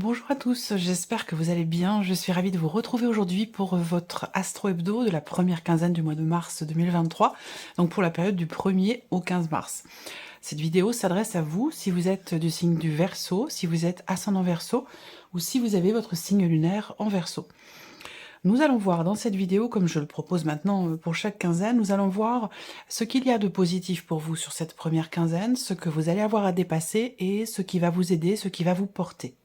Bonjour à tous, j'espère que vous allez bien. Je suis ravie de vous retrouver aujourd'hui pour votre Astro Hebdo de la première quinzaine du mois de mars 2023, donc pour la période du 1er au 15 mars. Cette vidéo s'adresse à vous si vous êtes du signe du Verseau, si vous êtes ascendant Verseau ou si vous avez votre signe lunaire en Verseau. Nous allons voir dans cette vidéo, comme je le propose maintenant pour chaque quinzaine, nous allons voir ce qu'il y a de positif pour vous sur cette première quinzaine, ce que vous allez avoir à dépasser et ce qui va vous aider, ce qui va vous porter.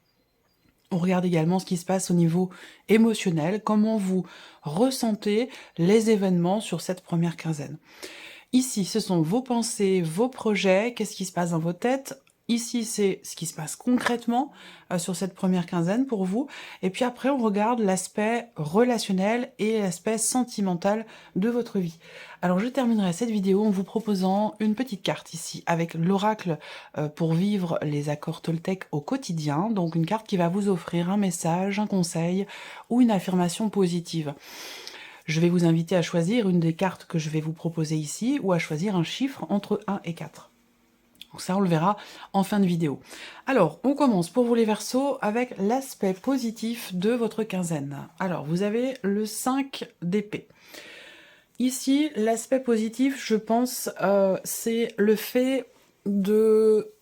On regarde également ce qui se passe au niveau émotionnel, comment vous ressentez les événements sur cette première quinzaine. Ici, ce sont vos pensées, vos projets, qu'est-ce qui se passe dans vos têtes. Ici, c'est ce qui se passe concrètement sur cette première quinzaine pour vous. Et puis après, on regarde l'aspect relationnel et l'aspect sentimental de votre vie. Alors, je terminerai cette vidéo en vous proposant une petite carte ici avec l'oracle pour vivre les accords Toltec au quotidien. Donc, une carte qui va vous offrir un message, un conseil ou une affirmation positive. Je vais vous inviter à choisir une des cartes que je vais vous proposer ici ou à choisir un chiffre entre 1 et 4. Donc ça, on le verra en fin de vidéo. Alors, on commence pour vous les Verseaux avec l'aspect positif de votre quinzaine. Alors, vous avez le 5 d'épée. Ici, l'aspect positif, je pense, c'est le fait de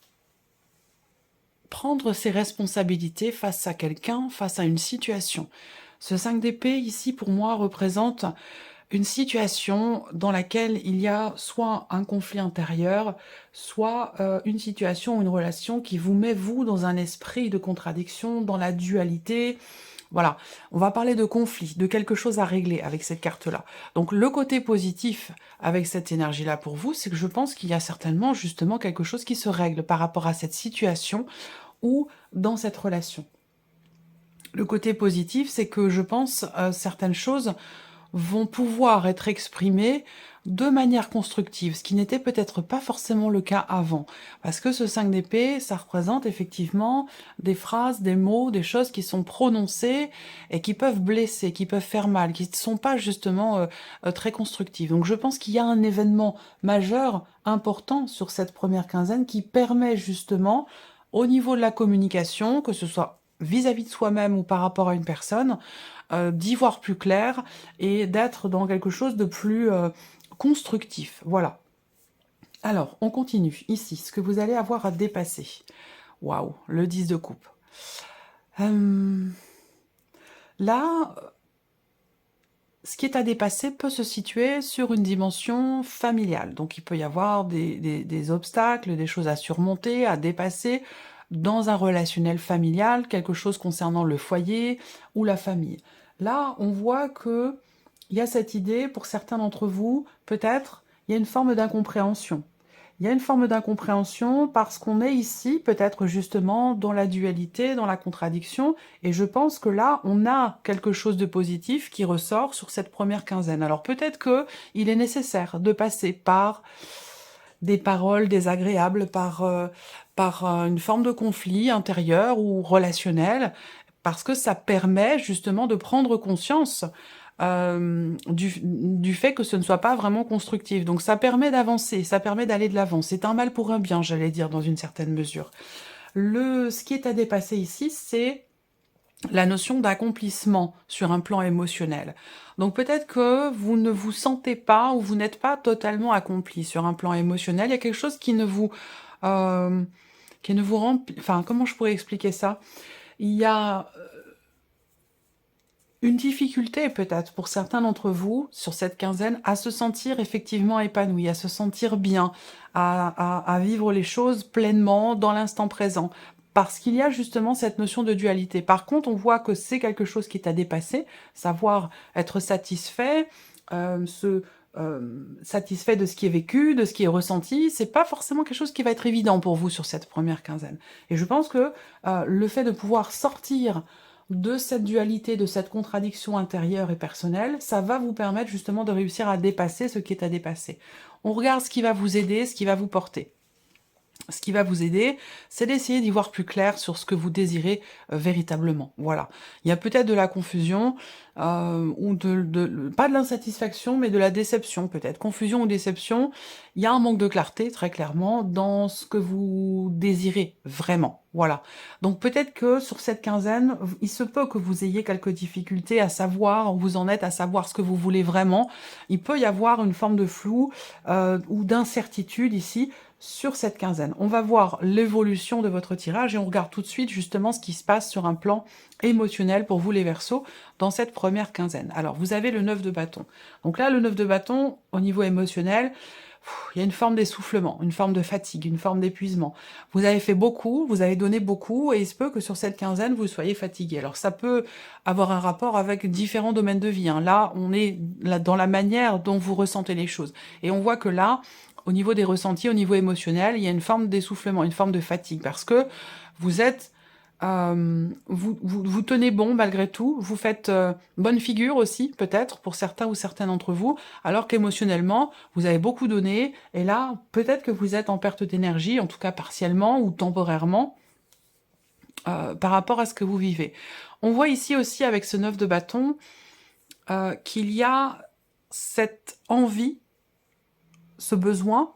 prendre ses responsabilités face à quelqu'un, face à une situation. Ce 5 d'épée, ici, pour moi, représente une situation dans laquelle il y a soit un conflit intérieur, soit une situation ou une relation qui vous met, vous, dans un esprit de contradiction, dans la dualité. Voilà, on va parler de conflit, de quelque chose à régler avec cette carte-là. Donc le côté positif avec cette énergie-là pour vous, c'est que je pense qu'il y a certainement justement quelque chose qui se règle par rapport à cette situation ou dans cette relation. Le côté positif, c'est que je pense certaines choses vont pouvoir être exprimées de manière constructive, ce qui n'était peut-être pas forcément le cas avant. Parce que ce 5 d'épée, ça représente effectivement des phrases, des mots, des choses qui sont prononcées et qui peuvent blesser, qui peuvent faire mal, qui ne sont pas justement très constructives. Donc je pense qu'il y a un événement majeur, important sur cette première quinzaine qui permet justement, au niveau de la communication, que ce soit vis-à-vis de soi-même ou par rapport à une personne, d'y voir plus clair et d'être dans quelque chose de plus constructif. Voilà. Alors, on continue. Ici, ce que vous allez avoir à dépasser. Waouh, le 10 de coupe. Là, ce qui est à dépasser peut se situer sur une dimension familiale. Donc il peut y avoir des obstacles, des choses à surmonter, à dépasser dans un relationnel familial, quelque chose concernant le foyer ou la famille. Là, on voit que il y a cette idée, pour certains d'entre vous, peut-être, il y a une forme d'incompréhension. Il y a une forme d'incompréhension parce qu'on est ici, peut-être justement, dans la dualité, dans la contradiction, et je pense que là, on a quelque chose de positif qui ressort sur cette première quinzaine. Alors peut-être que il est nécessaire de passer par des paroles désagréables, par une forme de conflit intérieur ou relationnel, parce que ça permet justement de prendre conscience du fait que ce ne soit pas vraiment constructif. Donc ça permet d'avancer, ça permet d'aller de l'avant. C'est un mal pour un bien, j'allais dire, dans une certaine mesure. Ce qui est à dépasser ici, c'est la notion d'accomplissement sur un plan émotionnel. Donc peut-être que vous ne vous sentez pas ou vous n'êtes pas totalement accompli sur un plan émotionnel. Il y a quelque chose qui ne vous remplit. Enfin, comment je pourrais expliquer ça? Il y a une difficulté peut-être pour certains d'entre vous sur cette quinzaine à se sentir effectivement épanoui, à se sentir bien, à vivre les choses pleinement dans l'instant présent. Parce qu'il y a justement cette notion de dualité. Par contre, on voit que c'est quelque chose qui est à dépasser, savoir être satisfait, satisfait de ce qui est vécu, de ce qui est ressenti, c'est pas forcément quelque chose qui va être évident pour vous sur cette première quinzaine. Et je pense que le fait de pouvoir sortir de cette dualité, de cette contradiction intérieure et personnelle, ça va vous permettre justement de réussir à dépasser ce qui est à dépasser. On regarde ce qui va vous aider, ce qui va vous porter. Ce qui va vous aider, c'est d'essayer d'y voir plus clair sur ce que vous désirez véritablement. Voilà. Il y a peut-être de la confusion, ou pas de l'insatisfaction, mais de la déception peut-être. Confusion ou déception, il y a un manque de clarté, très clairement, dans ce que vous désirez vraiment. Voilà. Donc peut-être que sur cette quinzaine, il se peut que vous ayez quelques difficultés à savoir où vous en êtes, à savoir ce que vous voulez vraiment. Il peut y avoir une forme de flou ou d'incertitude ici sur cette quinzaine. On va voir l'évolution de votre tirage et on regarde tout de suite justement ce qui se passe sur un plan émotionnel pour vous les Verseaux dans cette première quinzaine. Alors vous avez le 9 de bâton. Donc là, le 9 de bâton, au niveau émotionnel, il y a une forme d'essoufflement, une forme de fatigue, une forme d'épuisement. Vous avez fait beaucoup, vous avez donné beaucoup, et il se peut que sur cette quinzaine, vous soyez fatigué. Alors ça peut avoir un rapport avec différents domaines de vie, hein. Là, on est là dans la manière dont vous ressentez les choses. Et on voit que là, au niveau des ressentis, au niveau émotionnel, il y a une forme d'essoufflement, une forme de fatigue, parce que vous êtes vous tenez bon malgré tout, vous faites bonne figure aussi, peut-être, pour certains ou certaines d'entre vous, alors qu'émotionnellement, vous avez beaucoup donné, et là, peut-être que vous êtes en perte d'énergie, en tout cas partiellement ou temporairement, par rapport à ce que vous vivez. On voit ici aussi, avec ce 9 de bâton, qu'il y a cette envie, ce besoin.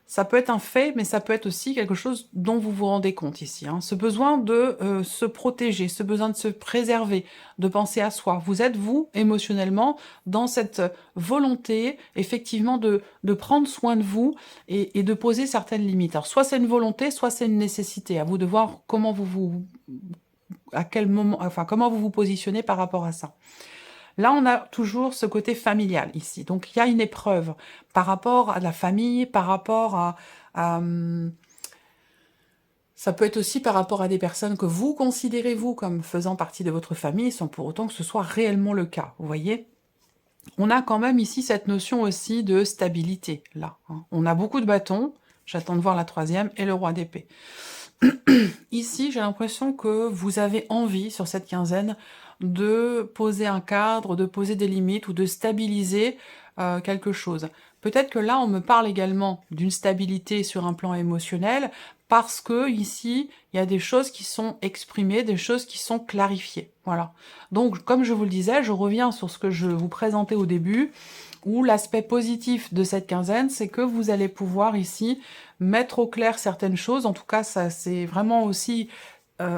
Ça peut être un fait, mais ça peut être aussi quelque chose dont vous vous rendez compte ici, hein. Ce besoin de se protéger, ce besoin de se préserver, de penser à soi. Vous êtes, vous, émotionnellement, dans cette volonté, effectivement, de prendre soin de vous et de poser certaines limites. Alors, soit c'est une volonté, soit c'est une nécessité. À vous de voir comment à quel moment, enfin, comment vous vous positionnez par rapport à ça. Là, on a toujours ce côté familial ici. Donc, il y a une épreuve par rapport à la famille, par rapport à, ça peut être aussi par rapport à des personnes que vous considérez, vous, comme faisant partie de votre famille, sans pour autant que ce soit réellement le cas, vous voyez? On a quand même ici cette notion aussi de stabilité, là, hein. On a beaucoup de bâtons, j'attends de voir la troisième, et le roi d'épée. Ici, j'ai l'impression que vous avez envie, sur cette quinzaine, de poser un cadre, de poser des limites ou de stabiliser quelque chose. Peut-être que là, on me parle également d'une stabilité sur un plan émotionnel, parce que ici, il y a des choses qui sont exprimées, des choses qui sont clarifiées. Voilà. Donc, comme je vous le disais, je reviens sur ce que je vous présentais au début, où l'aspect positif de cette quinzaine, c'est que vous allez pouvoir ici mettre au clair certaines choses. En tout cas, ça c'est vraiment aussi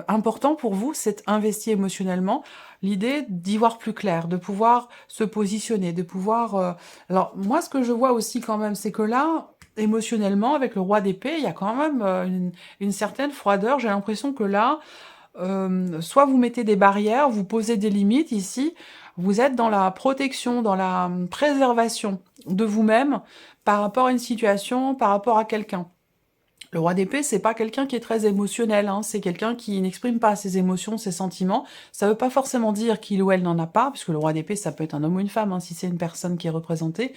important pour vous, c'est investi émotionnellement. L'idée d'y voir plus clair, de pouvoir se positionner, de pouvoir... Alors, moi, ce que je vois aussi quand même, c'est que là, émotionnellement, avec le roi d'épée, il y a quand même une certaine froideur. J'ai l'impression que là, soit vous mettez des barrières, vous posez des limites ici, vous êtes dans la protection, dans la préservation de vous-même par rapport à une situation, par rapport à quelqu'un. Le roi d'épée, c'est pas quelqu'un qui est très émotionnel, hein. C'est quelqu'un qui n'exprime pas ses émotions, ses sentiments. Ça veut pas forcément dire qu'il ou elle n'en a pas, puisque le roi d'épée, ça peut être un homme ou une femme, hein, si c'est une personne qui est représentée.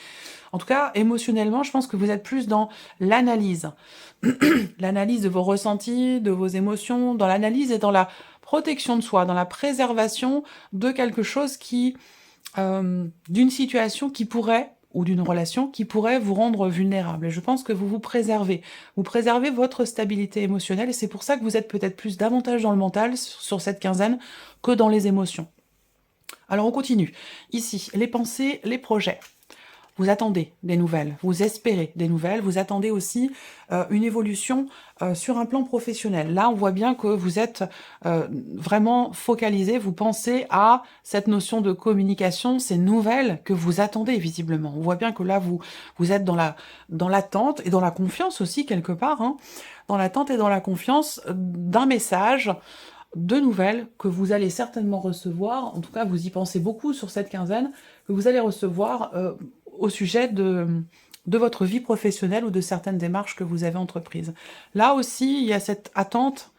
En tout cas, émotionnellement, je pense que vous êtes plus dans l'analyse. L'analyse de vos ressentis, de vos émotions, dans l'analyse et dans la protection de soi, dans la préservation de quelque chose qui... d'une situation qui pourrait ou d'une relation qui pourrait vous rendre vulnérable. Et je pense que vous vous préservez. Vous préservez votre stabilité émotionnelle et c'est pour ça que vous êtes peut-être plus davantage dans le mental sur cette quinzaine que dans les émotions. Alors on continue. Ici, les pensées, les projets. Vous attendez des nouvelles, vous espérez des nouvelles, vous attendez aussi une évolution sur un plan professionnel. Là, on voit bien que vous êtes vraiment focalisé, vous pensez à cette notion de communication, ces nouvelles que vous attendez visiblement. On voit bien que là, vous êtes dans l'attente et dans la confiance aussi quelque part, hein, dans l'attente et dans la confiance d'un message, de nouvelles que vous allez certainement recevoir, en tout cas vous y pensez beaucoup sur cette quinzaine, que vous allez recevoir au sujet de votre vie professionnelle ou de certaines démarches que vous avez entreprises. Là aussi, il y a cette attente.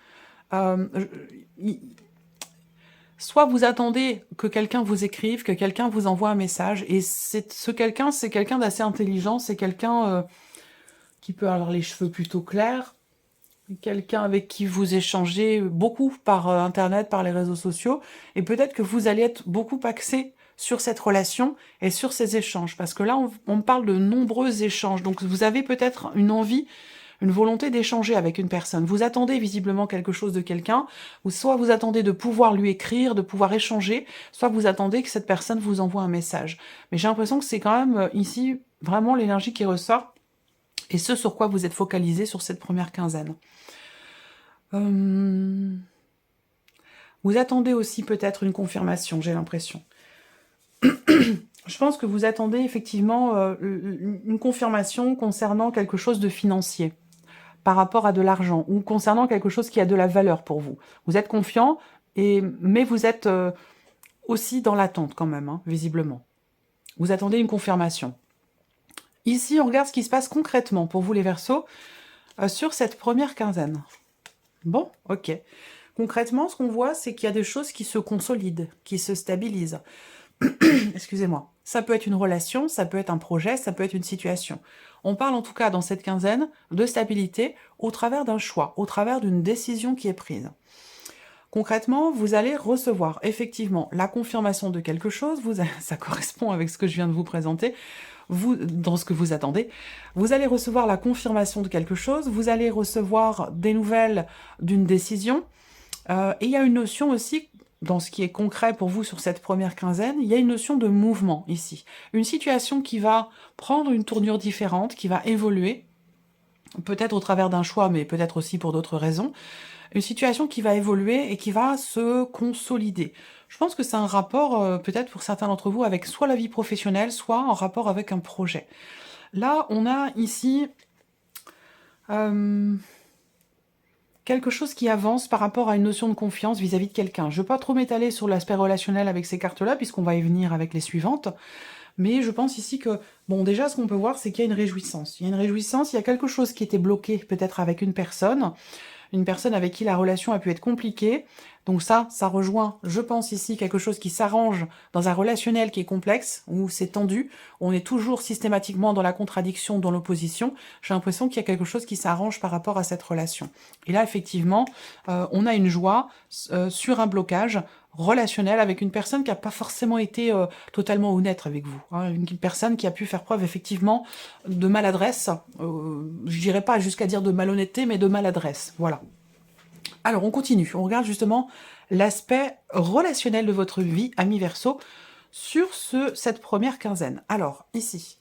Soit vous attendez que quelqu'un vous écrive, que quelqu'un vous envoie un message, et ce quelqu'un, c'est quelqu'un d'assez intelligent, c'est quelqu'un qui peut avoir les cheveux plutôt clairs, quelqu'un avec qui vous échangez beaucoup par Internet, par les réseaux sociaux, et peut-être que vous allez être beaucoup axé sur cette relation et sur ces échanges, parce que là, on parle de nombreux échanges, donc vous avez peut-être une envie, une volonté d'échanger avec une personne. Vous attendez visiblement quelque chose de quelqu'un, ou soit vous attendez de pouvoir lui écrire, de pouvoir échanger, soit vous attendez que cette personne vous envoie un message. Mais j'ai l'impression que c'est quand même ici vraiment l'énergie qui ressort, et ce sur quoi vous êtes focalisé sur cette première quinzaine. Vous attendez aussi peut-être une confirmation, j'ai l'impression. Je pense que vous attendez effectivement une confirmation concernant quelque chose de financier, par rapport à de l'argent, ou concernant quelque chose qui a de la valeur pour vous. Vous êtes confiant, mais vous êtes aussi dans l'attente quand même, hein, visiblement. Vous attendez une confirmation. Ici, on regarde ce qui se passe concrètement pour vous les Verseaux sur cette première quinzaine. Bon, ok. Concrètement, ce qu'on voit, c'est qu'il y a des choses qui se consolident, qui se stabilisent. Excusez-moi. Ça peut être une relation, ça peut être un projet, ça peut être une situation. On parle en tout cas dans cette quinzaine de stabilité au travers d'un choix, au travers d'une décision qui est prise. Concrètement, vous allez recevoir effectivement la confirmation de quelque chose, ça correspond avec ce que je viens de vous présenter, dans ce que vous attendez. Vous allez recevoir la confirmation de quelque chose, vous allez recevoir des nouvelles d'une décision, et il y a une notion aussi, dans ce qui est concret pour vous sur cette première quinzaine, il y a une notion de mouvement ici. Une situation qui va prendre une tournure différente, qui va évoluer, peut-être au travers d'un choix, mais peut-être aussi pour d'autres raisons. Une situation qui va évoluer et qui va se consolider. Je pense que c'est un rapport, peut-être pour certains d'entre vous, avec soit la vie professionnelle, soit en rapport avec un projet. Là, on a ici quelque chose qui avance par rapport à une notion de confiance vis-à-vis de quelqu'un. Je ne veux pas trop m'étaler sur l'aspect relationnel avec ces cartes-là, puisqu'on va y venir avec les suivantes. Mais je pense ici que, bon, déjà, ce qu'on peut voir, c'est qu'il y a une réjouissance. Il y a une réjouissance, il y a quelque chose qui était bloqué, peut-être avec une personne avec qui la relation a pu être compliquée. Donc ça rejoint, je pense ici, quelque chose qui s'arrange dans un relationnel qui est complexe, où c'est tendu, où on est toujours systématiquement dans la contradiction, dans l'opposition. J'ai l'impression qu'il y a quelque chose qui s'arrange par rapport à cette relation. Et là, effectivement, on a une joie sur un blocage relationnel avec une personne qui n'a pas forcément été totalement honnête avec vous. Hein, une personne qui a pu faire preuve effectivement de maladresse, je dirais pas jusqu'à dire de malhonnêteté, mais de maladresse. Voilà. Alors, on continue. On regarde justement l'aspect relationnel de votre vie, ami Verseau, sur cette première quinzaine. Alors, ici.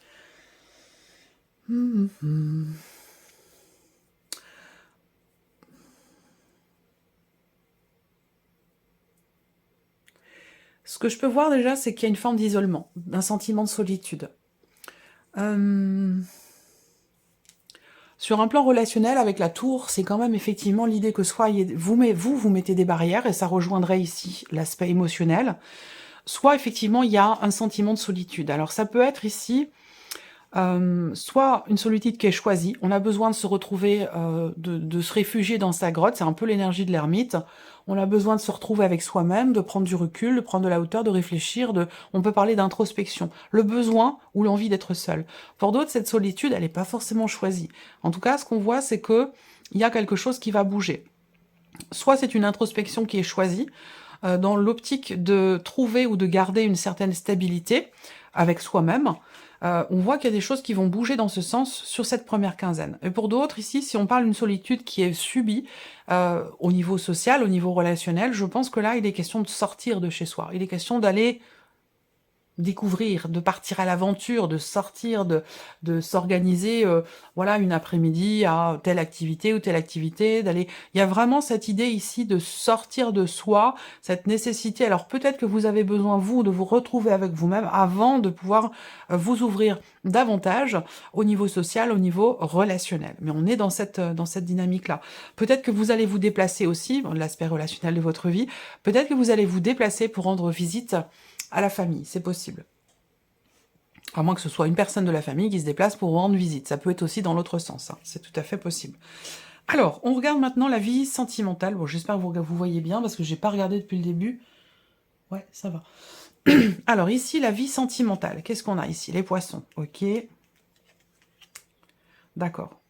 Ce que je peux voir déjà, c'est qu'il y a une forme d'isolement, d'un sentiment de solitude. Sur un plan relationnel, avec la tour, c'est quand même effectivement l'idée que soit vous mettez des barrières, et ça rejoindrait ici l'aspect émotionnel, soit effectivement il y a un sentiment de solitude. Alors ça peut être ici soit une solitude qui est choisie, on a besoin de se retrouver, de se réfugier dans sa grotte, c'est un peu l'énergie de l'ermite, on a besoin de se retrouver avec soi-même, de prendre du recul, de prendre de la hauteur, de réfléchir, on peut parler d'introspection, le besoin ou l'envie d'être seul. Pour d'autres, cette solitude, elle n'est pas forcément choisie. En tout cas, ce qu'on voit, c'est que il y a quelque chose qui va bouger. Soit c'est une introspection qui est choisie, dans l'optique de trouver ou de garder une certaine stabilité avec soi-même, on voit qu'il y a des choses qui vont bouger dans ce sens sur cette première quinzaine. Et pour d'autres, ici, si on parle d'une solitude qui est subie au niveau social, au niveau relationnel, je pense que là, il est question de sortir de chez soi. Il est question d'aller découvrir, de partir à l'aventure, de sortir, de s'organiser, voilà, une après-midi à telle activité ou telle activité, d'aller... Il y a vraiment cette idée ici de sortir de soi, cette nécessité. Alors peut-être que vous avez besoin, vous, de vous retrouver avec vous-même avant de pouvoir vous ouvrir davantage au niveau social, au niveau relationnel. Mais on est dans cette dynamique-là. Peut-être que vous allez vous déplacer aussi, l'aspect relationnel de votre vie, peut-être que vous allez vous déplacer pour rendre visite à la famille, c'est possible. À moins que ce soit une personne de la famille qui se déplace pour rendre visite. Ça peut être aussi dans l'autre sens, hein. C'est tout à fait possible. Alors, on regarde maintenant la vie sentimentale. Bon, j'espère que vous voyez bien, parce que j'ai pas regardé depuis le début. Ouais, ça va. Alors, ici, la vie sentimentale. Qu'est-ce qu'on a ici? Les poissons. Ok. D'accord.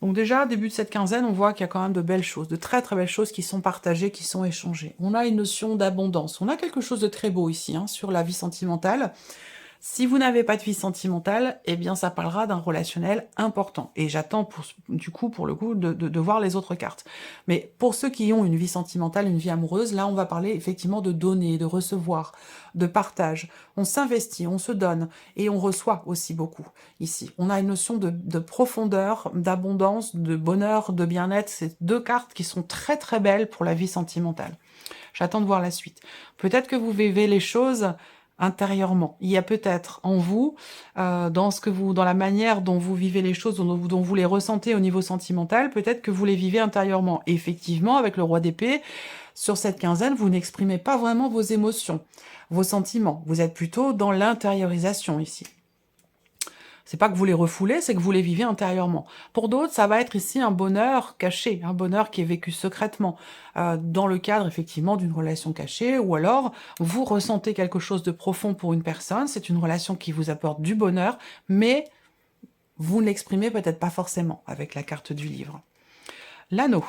Donc déjà, début de cette quinzaine, on voit qu'il y a quand même de belles choses, de très très belles choses qui sont partagées, qui sont échangées. On a une notion d'abondance. On a quelque chose de très beau ici, hein, sur la vie sentimentale. Si vous n'avez pas de vie sentimentale, eh bien ça parlera d'un relationnel important. Et j'attends pour le coup de voir les autres cartes. Mais pour ceux qui ont une vie sentimentale, une vie amoureuse, là on va parler effectivement de donner, de recevoir, de partage. On s'investit, on se donne et on reçoit aussi beaucoup ici. On a une notion de profondeur, d'abondance, de bonheur, de bien-être. C'est deux cartes qui sont très très belles pour la vie sentimentale. J'attends de voir la suite. Peut-être que vous vivez les choses intérieurement. Il y a peut-être en vous, dans la manière dont vous vivez les choses, dont vous les ressentez au niveau sentimental, peut-être que vous les vivez intérieurement. Et effectivement, avec le roi d'épée, sur cette quinzaine, vous n'exprimez pas vraiment vos émotions, vos sentiments. Vous êtes plutôt dans l'intériorisation ici. C'est pas que vous les refoulez, c'est que vous les vivez intérieurement. Pour d'autres, ça va être ici un bonheur caché, un bonheur qui est vécu secrètement, dans le cadre effectivement d'une relation cachée, ou alors vous ressentez quelque chose de profond pour une personne, c'est une relation qui vous apporte du bonheur, mais vous ne l'exprimez peut-être pas forcément avec la carte du livre. L'anneau,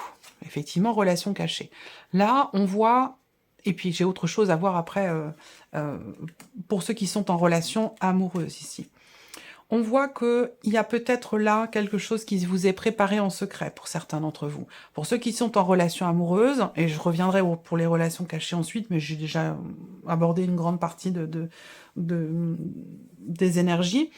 effectivement, relation cachée. Là, on voit, et puis j'ai autre chose à voir après, pour ceux qui sont en relation amoureuse ici. On voit qu'il y a peut-être là quelque chose qui vous est préparé en secret pour certains d'entre vous. Pour ceux qui sont en relation amoureuse, et je reviendrai pour les relations cachées ensuite, mais j'ai déjà abordé une grande partie des énergies.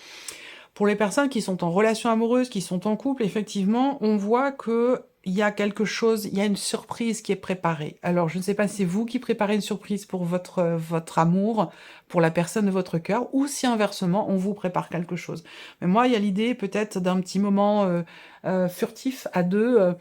Pour les personnes qui sont en relation amoureuse, qui sont en couple, effectivement, on voit que il y a quelque chose, il y a une surprise qui est préparée. Alors, je ne sais pas si c'est vous qui préparez une surprise pour votre amour, pour la personne de votre cœur, ou si inversement, on vous prépare quelque chose. Mais moi, il y a l'idée peut-être d'un petit moment furtif à deux,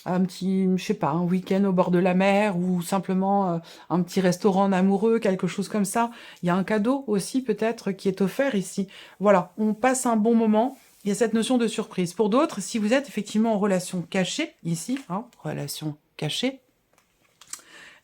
un petit, je sais pas, un week-end au bord de la mer, ou simplement un petit restaurant en amoureux, quelque chose comme ça. Il y a un cadeau aussi peut-être qui est offert ici. Voilà, on passe un bon moment. Il y a cette notion de surprise. Pour d'autres, si vous êtes effectivement en relation cachée, ici, relation cachée,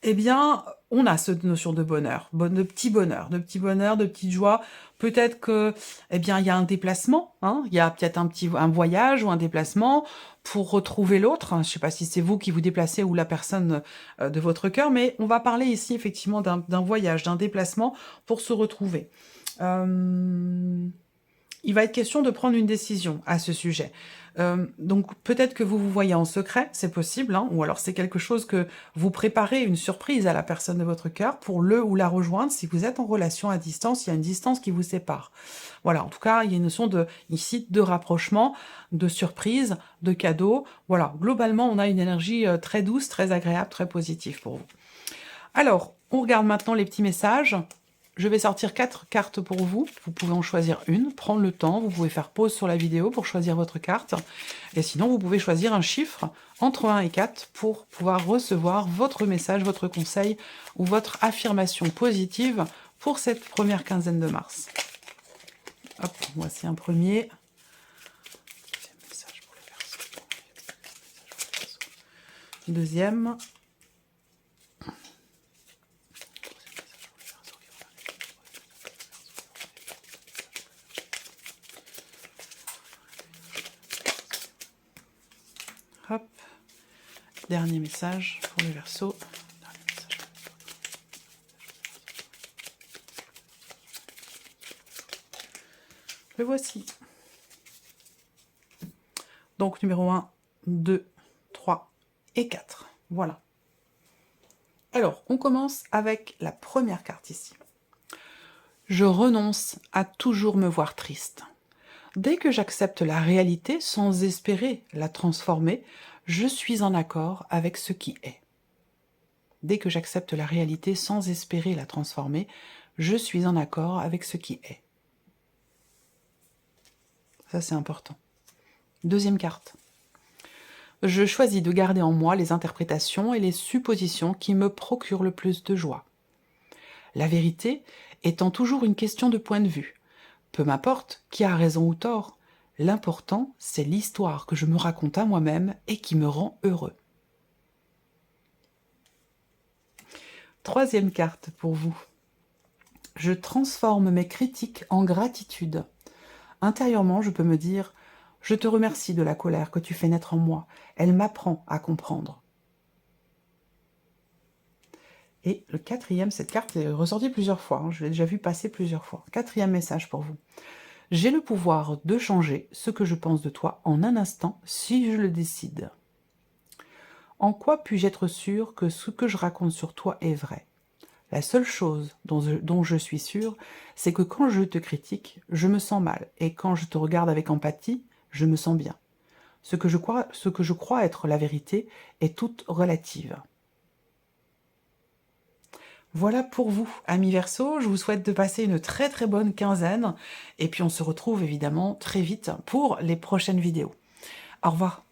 eh bien, on a cette notion de bonheur, de petit bonheur, de petite joie. Peut-être que, eh bien, il y a un déplacement, il y a peut-être un voyage ou un déplacement pour retrouver l'autre. Je ne sais pas si c'est vous qui vous déplacez ou la personne de votre cœur, mais on va parler ici effectivement d'un voyage, d'un déplacement pour se retrouver. Il va être question de prendre une décision à ce sujet. Donc peut-être que vous voyez en secret, c'est possible, ou alors c'est quelque chose que vous préparez, une surprise à la personne de votre cœur pour le ou la rejoindre. Si vous êtes en relation à distance, il y a une distance qui vous sépare. Voilà, en tout cas, il y a une notion ici de rapprochement, de surprise, de cadeau. Voilà, globalement, on a une énergie très douce, très agréable, très positive pour vous. Alors, on regarde maintenant les petits messages. Je vais sortir 4 cartes pour vous. Vous pouvez en choisir une, prendre le temps. Vous pouvez faire pause sur la vidéo pour choisir votre carte. Et sinon, vous pouvez choisir un chiffre entre 1 et 4 pour pouvoir recevoir votre message, votre conseil ou votre affirmation positive pour cette première quinzaine de mars. Hop, voici un premier. Message pour les Verseaux. Deuxième. Hop. Dernier message pour les Verseaux. Le voici. Donc numéro 1, 2, 3 et 4. Voilà. Alors, on commence avec la première carte ici. Je renonce à toujours me voir triste. Dès que j'accepte la réalité sans espérer la transformer, je suis en accord avec ce qui est. Dès que j'accepte la réalité sans espérer la transformer, je suis en accord avec ce qui est. Ça, c'est important. Deuxième carte. Je choisis de garder en moi les interprétations et les suppositions qui me procurent le plus de joie. La vérité étant toujours une question de point de vue. Peu m'importe qui a raison ou tort, l'important, c'est l'histoire que je me raconte à moi-même et qui me rend heureux. Troisième carte pour vous. Je transforme mes critiques en gratitude. Intérieurement, je peux me dire « Je te remercie de la colère que tu fais naître en moi. Elle m'apprend à comprendre. » Et le quatrième, cette carte est ressortie plusieurs fois, hein, je l'ai déjà vu passer plusieurs fois. Quatrième message pour vous. J'ai le pouvoir de changer ce que je pense de toi en un instant si je le décide. En quoi puis-je être sûr que ce que je raconte sur toi est vrai? La seule chose dont je suis sûre, c'est que quand je te critique, je me sens mal, et quand je te regarde avec empathie, je me sens bien. Ce que je crois être la vérité est toute relative. Voilà pour vous, amis Verseau, je vous souhaite de passer une très très bonne quinzaine, et puis on se retrouve évidemment très vite pour les prochaines vidéos. Au revoir.